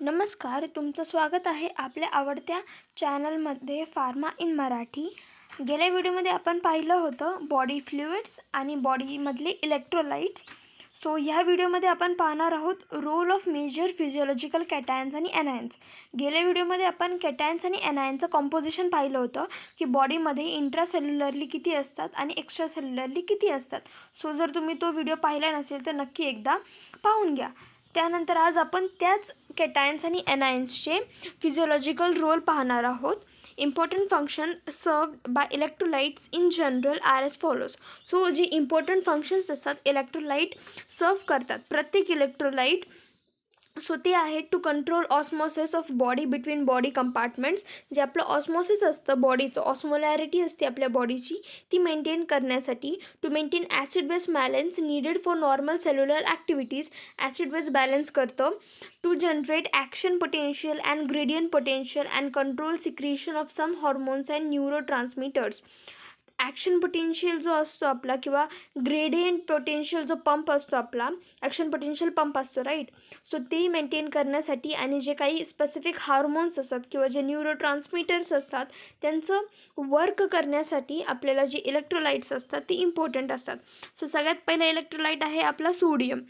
नमस्कार, तुमचं स्वागत आहे आपल्या आवडत्या चॅनलमध्ये फार्मा इन मराठी. गेल्या व्हिडिओमध्ये आपण पाहिलं होतं बॉडी फ्लुइड्स आणि बॉडीमधले इलेक्ट्रोलाइट्स. सो ह्या व्हिडिओमध्ये आपण पाहणार आहोत role of major physiological cations आणि एनायन्स. गेल्या व्हिडिओमध्ये आपण कॅटायन्स आणि एनायन्सचं कॉम्पोजिशन पाहिलं होतं की बॉडीमध्ये इंट्रासेल्युलरली किती असतात आणि एक्स्ट्रासेल्युलरली किती असतात. सो जर तुम्ही तो व्हिडिओ पाहिला नसेल तर नक्की एकदा पाहून घ्या. त्यानंतर आज आपण त्याच कॅटायन्स आणि एनायन्सचे फिजिओलॉजिकल रोल पाहणार आहोत. Important function served by electrolytes in general are as follows. So जे इम्पॉर्टंट फंक्शन्स असतात इलेक्ट्रोलाइट सर्व करतात. प्रत्येक इलेक्ट्रोलाइट सो ते आहे to control osmosis of body between body compartments. जे आपलं ऑस्मोसिस असतं बॉडीचं, ऑस्मोलॅरिटी असते आपल्या बॉडीची, ती मेंटेन करण्यासाठी. To maintain acid base balance needed for normal cellular activities. Acid base balance करतं. To generate action potential and gradient potential and control secretion of some hormones and neurotransmitters. Action potential जो असतो आपला किंवा gradient potential जो pump असतो आपला, action potential pump असतो right. So ते मेंटेन करण्यासाठी आणि जे काही स्पेसिफिक हार्मोन्स असतात किंवा जे न्यूरो ट्रान्समीटर्स असतात त्यांचं वर्क करण्यासाठी आपल्याला जे इलेक्ट्रोलाइट्स असतात ते इम्पॉर्टंट असतात. सो सगळ्यात पहिला इलेक्ट्रोलाइट आहे आपला सोडियम.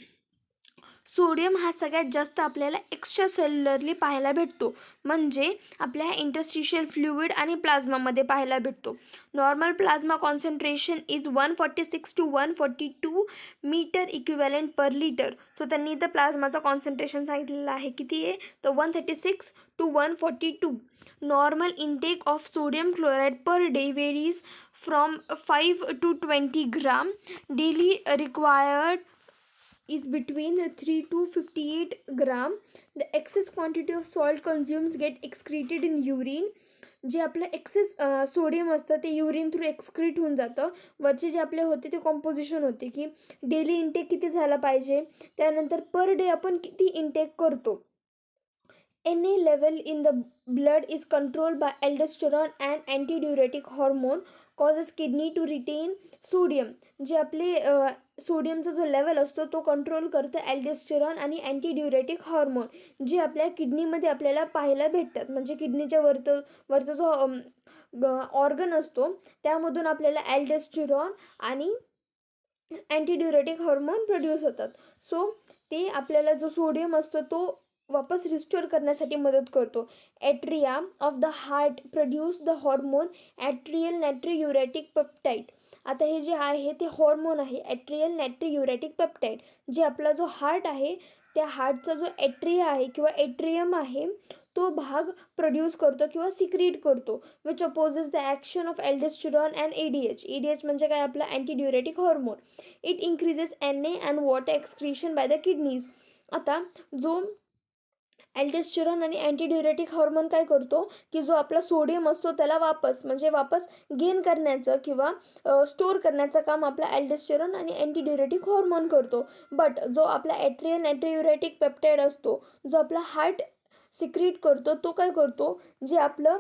सोडियम हा सगळ्यात जास्त आपल्याला एक्स्ट्रा सेल्युलरली पाहायला भेटतो, म्हणजे आपल्या इंटरस्टिशियल फ्लुइड आणि प्लाझ्मामध्ये पाहायला भेटतो. Normal plasma concentration is 146 to 142 meter equivalent per litre. So त्यांनी इथं प्लाझ्माचं कॉन्सन्ट्रेशन सांगितलेलं आहे, किती आहे तर 136 to 142. Normal intake of sodium chloride per day varies from 5 to 20 gram. Daily required is between 3 to 58 gram. The excess quantity of salt consumed get excreted in urine. जे आपलं access sodium असतं ते urine through excrete होऊन जातं. वरचे जे आपले होते ते कॉम्पोजिशन होते की डेली इंटेक किती झाला पाहिजे, त्यानंतर पर डे आपण किती इंटेक करतो. Na level in the blood is controlled by aldosterone and antidiuretic hormone causes kidney to retain sodium. जे आपले सोडियमचा जो लेवल असतो तो कंट्रोल करतं ॲल्डोस्टेरॉन आणि अँटीड्युरेटिक हॉर्मोन, जे आपल्या किडनीमध्ये आपल्याला पाहायला भेटतात. म्हणजे किडनीच्या वरचा जो ऑर्गन असतो त्यामधून आपल्याला ॲल्डोस्टेरॉन आणि अँटीड्युरेटिक हॉर्मोन प्रोड्यूस होतात. सो ते आपल्याला जो सोडियम असतो तो वापस रिस्टोर करण्यासाठी मदत करतो. Atria of the heart produce the hormone atrial natriuretic peptide. आता हे जे आहे ते हॉर्मोन आहे ॲट्रियल नॅट्रियुरेटिक पेप्टाईड, जे आपला जो हार्ट आहे त्या हार्टचा जो ॲट्रिया आहे किंवा एट्रियम आहे तो भाग प्रोड्यूस करतो किंवा सिक्रीट करतो, which opposes the action of aldosterone and ADH. ADH म्हणजे काय आपला antidiuretic hormone. It increases Na and water excretion by the kidneys. आता जो ॲल्डोस्टेरॉन आणि अँटीड्युरेटिक हॉर्मोन काय करतो की जो आपला सोडियम असतो त्याला वापस गेन करण्याचं किंवा स्टोअर करण्याचं काम आपला ॲल्डोस्टेरॉन आणि अँटीड्युरेटिक हॉर्मोन करतो. बट जो आपला ॲट्रियल नॅट्रियुरेटिक पेप्टाईड असतो जो आपला हार्ट सिक्रीट करतो तो काय करतो, जे आपलं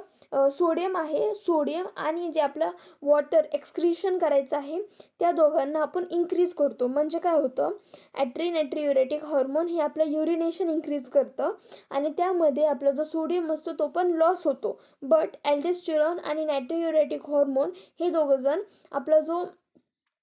सोडियम आहे, सोडियम आणि जे आपलं वॉटर एक्सक्रीशन करायचं आहे त्या दोघांना आपण इन्क्रीज करतो. म्हणजे काय होतं, नॅट्रियुरेटिक हॉर्मोन हे आपलं युरिनेशन इन्क्रीज करतं आणि त्यामध्ये आपला जो सोडियम असतो तो पण लॉस होतो. बट ॲल्डोस्टेरॉन आणि नॅट्रियुरेटिक हॉर्मोन हे दोघंजण आपला जो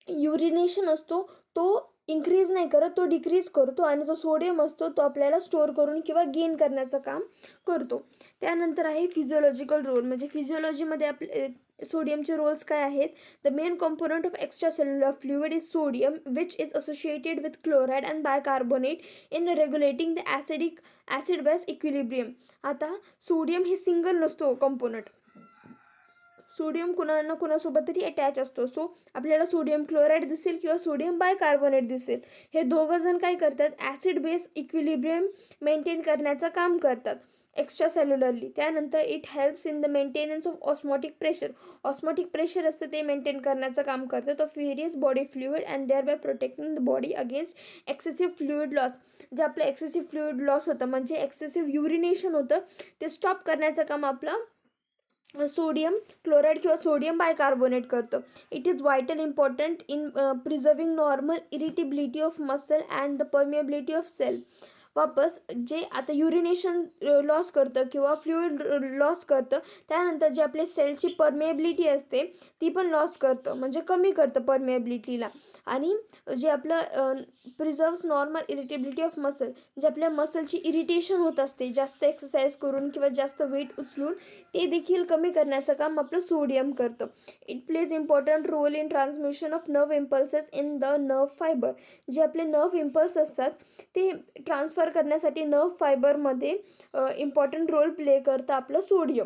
युरिनेशन असतो तो इन्क्रीज नाही करत, तो डिक्रीज करतो आणि जो सोडियम असतो तो आपल्याला स्टोअर करून किंवा गेन करण्याचं काम करतो. त्यानंतर आहे फिजिओलॉजिकल रोल. म्हणजे फिजिओलॉजीमध्ये आपले सोडियमचे रोल्स काय आहेत. The main component of extra cellular fluid is sodium which is associated with chloride and bicarbonate in regulating the acid base equilibrium. आता सोडियम हे सिंगल नसतो कॉम्पोनंट, सोडियम कुणा ना कुणासोबत तरी अटॅच असतो. सो आपल्याला सोडियम क्लोराईड दिसेल किंवा सोडियम बायकार्बोनेट दिसेल. हे दोघं जण काय करतात, ॲसिड बेस इक्विलिब्रियम मेंटेन करण्याचं काम करतात एक्स्ट्रा सेल्युलरली. त्यानंतर it helps in the maintenance of osmotic pressure. Osmotic pressure असतं ते मेंटेन करण्याचं काम करतं of various body fluid and thereby protecting the body against excessive fluid loss. जे आपलं एक्सेसिव्ह फ्लुइड लॉस होतं म्हणजे एक्सेसिव्ह युरिनेशन होतं ते स्टॉप करण्याचं काम आपलं सोडियम क्लोराईड किंवा सोडियम बायकार्बोनेट करतं. It is vital important in preserving normal irritability of muscle and the permeability of cell. वापस जे आता युरिनेशन लॉस करतं किंवा फ्लुइड लॉस करतं, त्यानंतर जे आपले सेलची परमेबिलिटी असते ती पण लॉस करतं, म्हणजे कमी करतं परमेबिलिटीला. आणि जे आपलं प्रिझर्व्स नॉर्मल इरिटेबिलिटी ऑफ मसल, जे आपल्या मसलची इरिटेशन होत असते जास्त एक्सरसाइज करून किंवा जास्त वेट उचलून, ते देखील कमी करण्याचं काम आपलं सोडियम करतं. It plays important role in transmission of nerve impulses in the nerve fibre. जे आपले नर्व इम्पल्स असतात ते ट्रान्सफर करण्यासाठी नर्व फायबरमध्ये इम्पॉर्टंट रोल प्ले करतं आपलं सोडियम.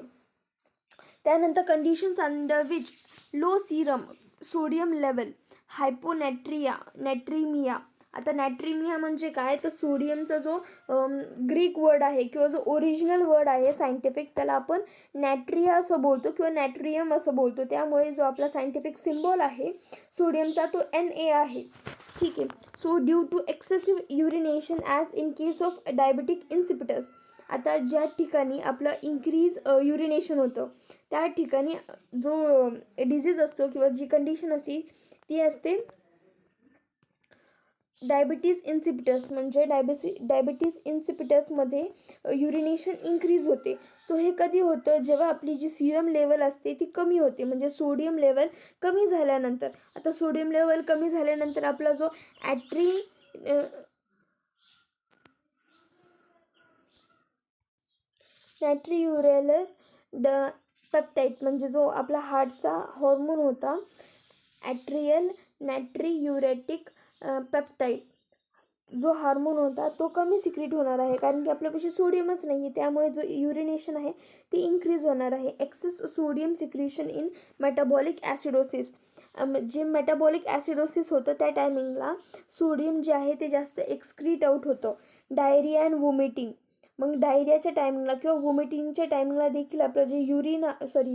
त्यानंतर conditions under which low serum sodium level, natremia. आता नॅट्रिमिया म्हणजे काय, तर सोडियमचा जो ग्रीक वर्ड आहे किंवा जो ओरिजिनल वर्ड आहे सायंटिफिक, त्याला आपण नॅट्रिया असं बोलतो किंवा नॅट्रियम असं बोलतो. त्यामुळे जो आपला सायंटिफिक सिम्बॉल आहे सोडियमचा तो Na आहे. ठीक आहे. So due to excessive urination as in case of diabetic insipidus. आता ज्या ठिकाणी आपलं इन्क्रीज युरिनेशन होतं त्या ठिकाणी जो डिझीज असतो किंवा जी कंडिशन असते ती असते डायबिटीज इन्सिपिटस. म्हणजे डायबिटीज इन्सिपिटसमध्ये युरिनेशन इन्क्रीज होते. सो हे कधी होतं, जेव्हा आपली जी सिरम लेवल असते ती कमी होते, म्हणजे सोडियम लेवल कमी झाल्यानंतर. आता सोडियम लेवल कमी झाल्यानंतर आपला जो नॅट्रियुरेल पेप्टाइड, म्हणजे जो आपला हार्टचा हॉर्मोन होता नॅट्रियुरेटिक पेप्टाइड, जो हार्मोन होता तो कमी सिक्रेट होणार आहे, कारण की आपल्यापाशी सोडियमच नाही आहे. त्यामुळे जो युरिनेशन आहे ते इन्क्रीज होणार आहे. Excess sodium secretion in metabolic acidosis. जे मेटाबॉलिक ॲसिडोसिस होतं त्या टायमिंगला सोडियम जे आहे ते जास्त एक्सक्रीट आउट होतं. Diarrhoea and vomiting. मग डायरियाच्या टायमिंगला किंवा वॉमिटिंगच्या टायमिंगला देखील आपलं जे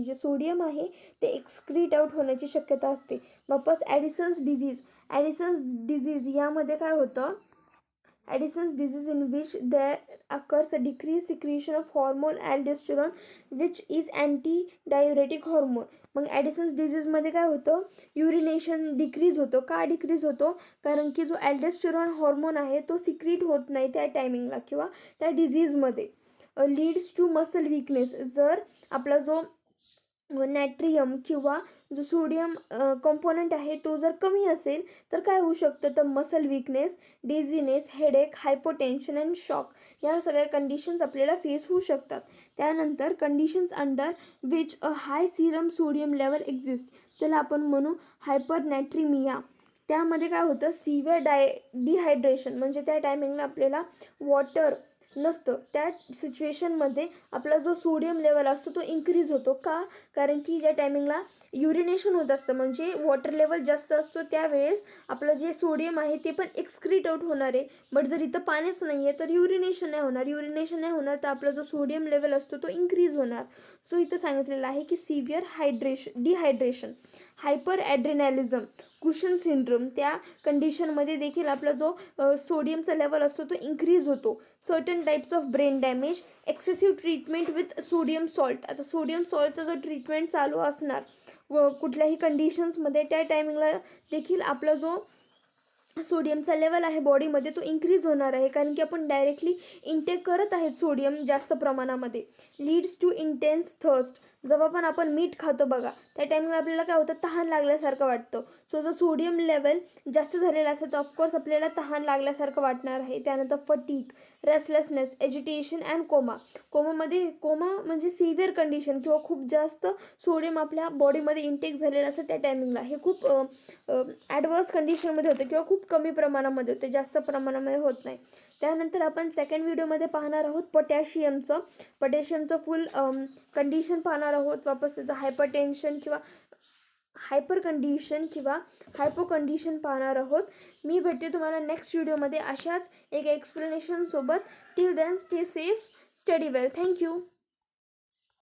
जे सोडियम आहे ते एक्सक्रीट आउट होण्याची शक्यता असते. वापस ॲडिसन्स डिझीज यामध्ये काय होतं, Addison's disease in which there occurs a decrease secretion of hormone aldosterone which is anti diuretic hormone. मग ॲडिसन्स डिझीजमध्ये काय होतं, युरिनेशन डिक्रीज होतं. का डिक्रीज होतो, कारण की जो ॲल्डोस्टेरॉन हॉर्मोन आहे तो सिक्रीट होत नाही त्या टायमिंगला किंवा त्या डिझीजमध्ये. Leads to muscle weakness. जर आपला जो नॅट्रियम किंवा जो सोडियम कंपोनंट आहे तो जर कमी असेल तर काय होऊ शकतं, तर muscle weakness, dizziness, headache, hypotension and shock या सगळ्या कंडिशन्स आपल्याला फेस होऊ शकतात. त्यानंतर conditions under which a high serum sodium level exist, त्याला आपण म्हणू हायपर नॅट्रिमिया. त्यामध्ये काय होतं, सिव्हिअर डिहायड्रेशन, म्हणजे त्या टायमिंगला आपल्याला वॉटर नसतं. त्या सिच्युएशनमध्ये आपला जो सोडियम लेवल असतो तो इन्क्रीज होतो. का, कारण की ज्या टायमिंगला युरिनेशन होत असतं म्हणजे वॉटर लेवल जास्त असतो त्यावेळेस आपलं जे सोडियम आहे ते पण एक्सक्रीट आउट होणार आहे. बट जर इथं पाणीच नाही आहे तर युरिनेशन नाही होणार तर आपला जो सोडियम लेवल असतो तो इन्क्रीज होणार. सो इथं सांगितलेलं आहे की severe dehydration, hyper adrenalism, Cushing syndrome, त्या कंडिशनमध्ये देखील आपला जो सोडियमचा लेवल असतो तो इन्क्रीज होतो. Certain types of brain damage, excessive treatment with sodium salt. आता सोडियम सॉल्टचा जो ट्रीटमेंट चालू असणार व कुठल्याही कंडिशन्समध्ये त्या टायमिंगला देखील आपला जो सोडियमचा लेवल आहे बॉडीमध्ये तो इन्क्रीज होणार आहे, कारण की आपण डायरेक्टली इंटेक करत आहेत सोडियम जास्त प्रमाणामध्ये. Leads to intense thirst. जेव्हा पण आपण मीठ खातो बघा त्या टायमिंगला आपल्याला काय होतं, तहान लागल्यासारखं वाटतं. सो जर सोडियम लेवल जास्त झालेला असेल तर ऑफकोर्स आपल्याला तहान लागल्यासारखं वाटणार आहे. त्यानंतर फटीग, रेस्टलेसनेस, एज्युटेशन अँड कोमा म्हणजे सिव्हिअर कंडिशन किंवा खूप जास्त सोडियम आपल्या बॉडीमध्ये इंटेक झालेलं असतं त्या टायमिंगला. हे खूप ॲडवर्स कंडिशनमध्ये होतं किंवा खूप कमी प्रमाणामध्ये होते, जास्त प्रमाणामध्ये होत नाही. त्यानंतर आपण सेकंड व्हिडिओमध्ये पाहणार आहोत पोटॅशियमचं फुल कंडिशन पाहणार आहोत. वापस त्याचं हायपर कंडिशन किंवा हायपो कंडिशन पाहणार आहोत. मी भेटते तुम्हाला नेक्स्ट व्हिडिओमध्ये अशाच एक एक्सप्लेनेशन सोबत. Till then stay safe, study well. Thank you.